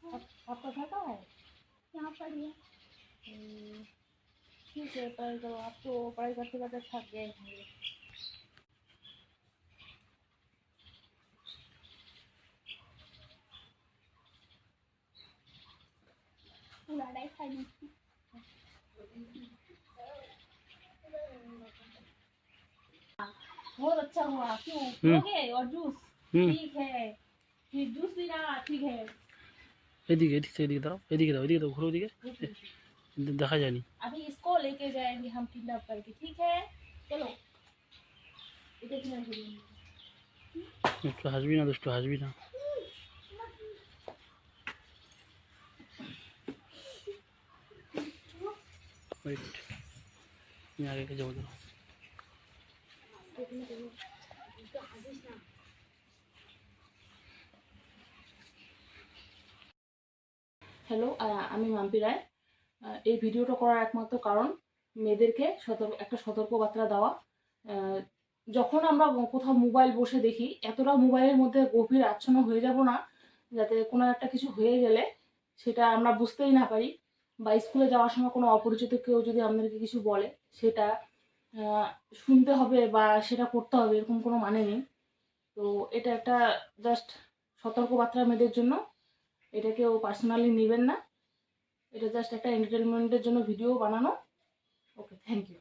आपका घर कहाँ है? यहाँ पर ही है। ठीक है, पढ़ाई करो। आप तो पढ़ाई करते करते थक गए होंगे। लड़ाई खानी थी। बहुत अच्छा हुआ। क्यों पियोगे? और जूस? ठीक है, फिर जूस पीना। ठीक है, এদিকে এদিকে এদিকে দাও, এদিকে দাও, এদিকে দাও, ঘুরো ওদিকে, দেখা যায়নি। अभी इसको लेके जाएंगे हम किडनैप करके। ठीक है, चलो। इधर किधर करेंगे? একটু হাসবি না, দুষ্টু হাসবি না। ওয়েট, আমি আগে যাবো তো। হ্যালো, আমি মাম্পি রায়। এই ভিডিওটা করার একমাত্র কারণ মেয়েদেরকে একটা সতর্কবার্তা দেওয়া। যখন আমরা কোথাও মোবাইল বসে দেখি, এতটা মোবাইলের মধ্যে গভীর আচ্ছন্ন হয়ে যাব না যাতে কোনো একটা কিছু হয়ে গেলে সেটা আমরা বুঝতেই না পারি, বা স্কুলে যাওয়ার সময় কোনো অপরিচিত কেউ যদি আমাদেরকে কিছু বলে সেটা শুনতে হবে বা সেটা করতে হবে, এরকম কোনো মানে নেই। তো এটা একটা জাস্ট সতর্কবার্তা মেয়েদের জন্য। এটা কেউ পার্সোনালি নেবেন না। এটা জাস্ট একটা এন্টারটেনমেন্টের জন্য ভিডিও বানানো। ওকে, থ্যাংক ইউ।